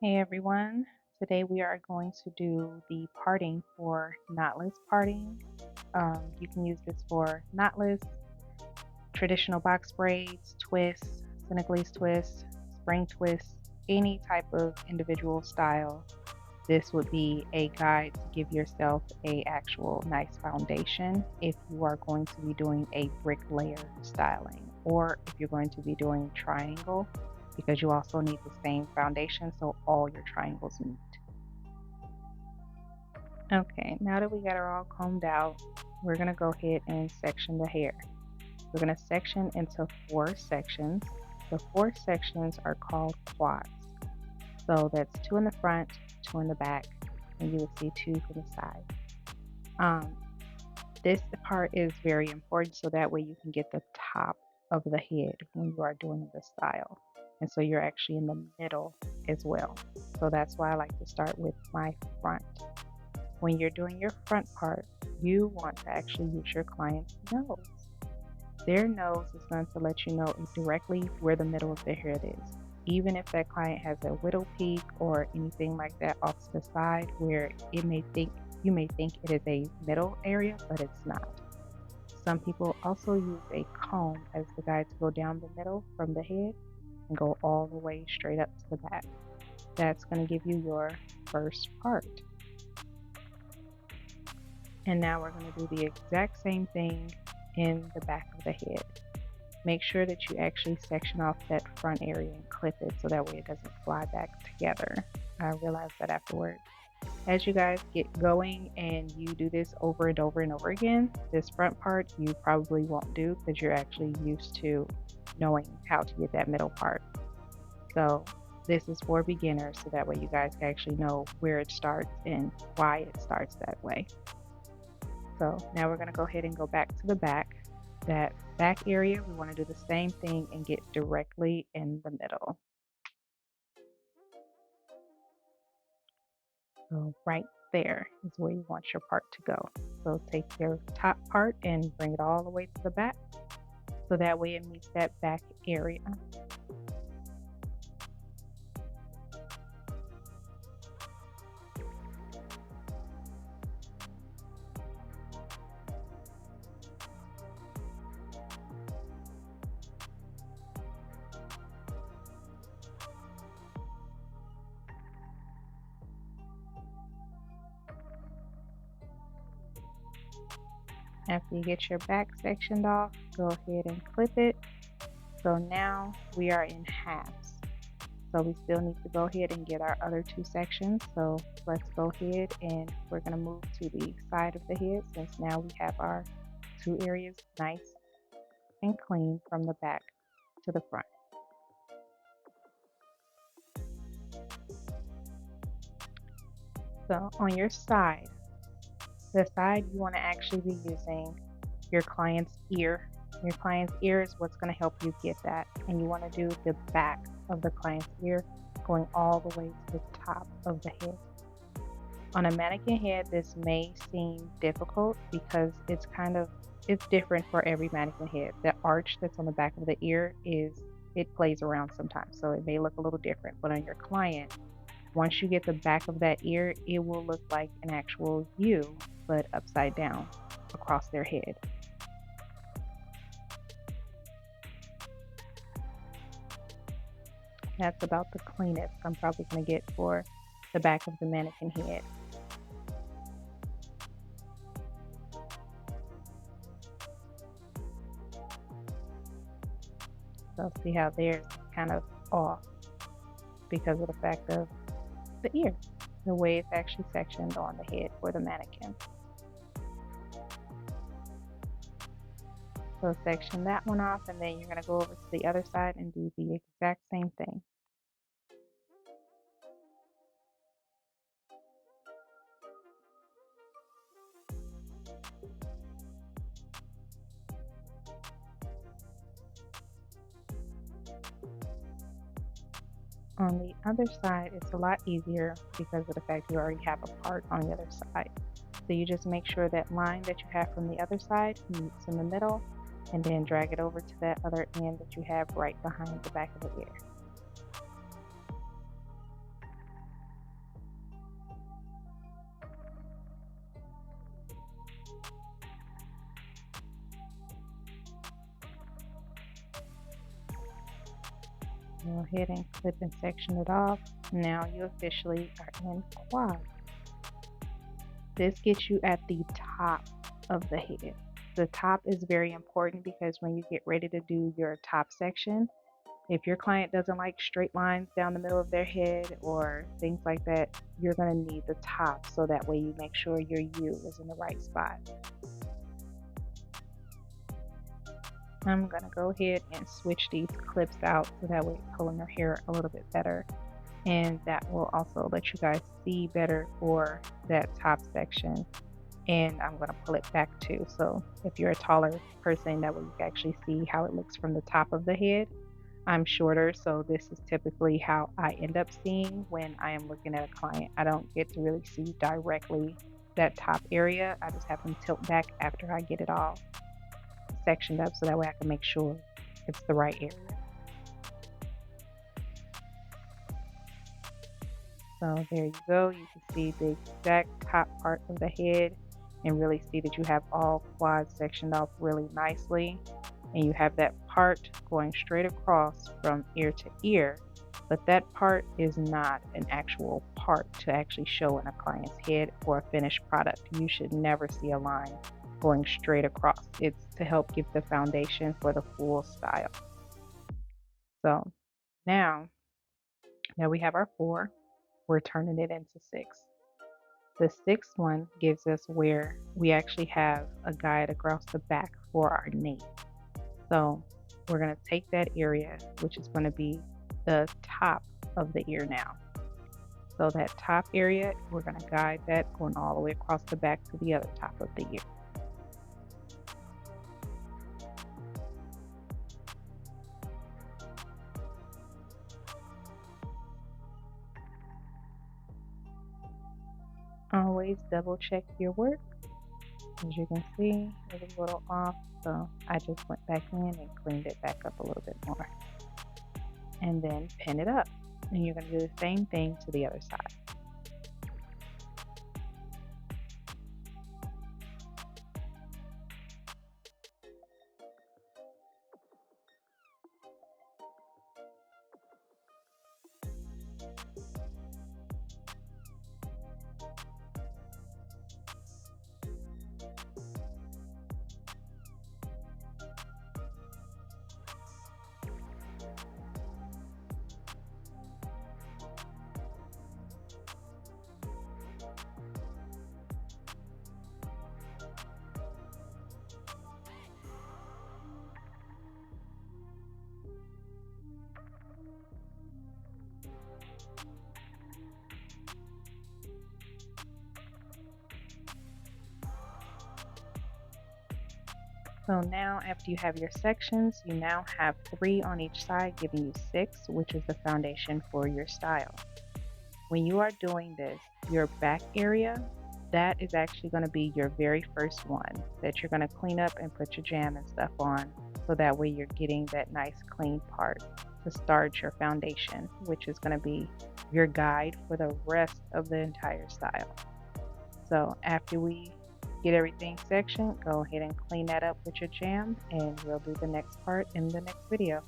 Hey everyone, today we are going to do the parting for knotless parting. You can use this for knotless, traditional box braids, twists, Senegalese twists, spring twists, any type of individual style. This would be a guide to give yourself a actual nice foundation if you are going to be doing a brick layer styling, or if you're going to be doing triangle, because you also need the same foundation so all your triangles meet. Okay, now that we got her all combed out, we're going to go ahead and section the hair. We're going to section into 4 sections. The 4 sections are called quads. So that's 2 in the front, 2 in the back, and you will see 2 from the side. This part is very important so that way you can get the top of the head when you are doing the style. And so you're actually in the middle as well. So that's why I like to start with my front. When you're doing your front part, you want to actually use your client's nose. Their nose is going to let you know directly where the middle of their head is. Even if that client has a widow peak or anything like that off to the side where you may think it is a middle area, but it's not. Some people also use a comb as the guide to go down the middle from the head and go all the way straight up to the back. That's going to give you your first part. And now we're going to do the exact same thing in the back of the head. Make sure that you actually section off that front area and clip it so that way it doesn't fly back together. I realized that afterwards. As you guys get going and you do this over and over and over again, this front part you probably won't do because you're actually used to knowing how to get that middle part. So this is for beginners so that way you guys can actually know where it starts and why it starts that way. So now we're going to go ahead and go back to the back. That back area, we want to do the same thing and get directly in the middle. So right there is where you want your part to go. So take your top part and bring it all the way to the back so that way it meets that back area. After you get your back sectioned off, go ahead and clip it. So now we are in halves. So we still need to go ahead and get our other 2 sections. So let's go ahead and we're going to move to the side of the head since now we have our 2 areas nice and clean from the back to the front. So on your side, the side you want to actually be using your client's ear. Your client's ear is what's going to help you get that. And you want to do the back of the client's ear going all the way to the top of the head. On a mannequin head, this may seem difficult because it's different for every mannequin head. The arch that's on the back of the ear it plays around sometimes, so it may look a little different. But on your client, once you get the back of that ear, it will look like an actual U, but upside down across their head. That's about the cleanest I'm probably going to get for the back of the mannequin head. So see how theirs kind of off because of the fact of the ear, the way it's actually sectioned on the head for the mannequin. So section that one off, and then you're going to go over to the other side and do the exact same thing. On the other side, it's a lot easier because of the fact you already have a part on the other side. So you just make sure that line that you have from the other side meets in the middle, and then drag it over to that other end that you have right behind the back of the ear. Go ahead and clip and section it off. Now you officially are in quad. This gets you at the top of the head. The top is very important because when you get ready to do your top section, if your client doesn't like straight lines down the middle of their head or things like that, you're going to need the top so that way you make sure your U is in the right spot. I'm going to go ahead and switch these clips out so that way it's pulling their hair a little bit better. And that will also let you guys see better for that top section. And I'm going to pull it back too. So if you're a taller person, that way you can actually see how it looks from the top of the head. I'm shorter, so this is typically how I end up seeing when I am looking at a client. I don't get to really see directly that top area. I just have them tilt back after I get it all sectioned up so that way I can make sure it's the right area. So there you go. You can see the exact top part of the head and really see that you have all quads sectioned off really nicely. And you have that part going straight across from ear to ear, but that part is not an actual part to actually show in a client's head or a finished product. You should never see a line going straight across. It's to help give the foundation for the full style. So now that we have our 4, we're turning it into 6. The 6th one gives us where we actually have a guide across the back for our nape. So we're going to take that area, which is going to be the top of the ear now. So that top area, we're going to guide that going all the way across the back to the other top of the ear. Always double check your work. As you can see, it was a little off, so I just went back in and cleaned it back up a little bit more. And then pin it up. And you're going to do the same thing to the other side. So now after you have your sections, you now have 3 on each side, giving you 6, which is the foundation for your style. When you are doing this, your back area, that is actually going to be your very first one that you're going to clean up and put your jam and stuff on, so that way you're getting that nice clean part to start your foundation, which is going to be your guide for the rest of the entire style. So after we get everything sectioned, go ahead and clean that up with your jam, and we'll do the next part in the next video.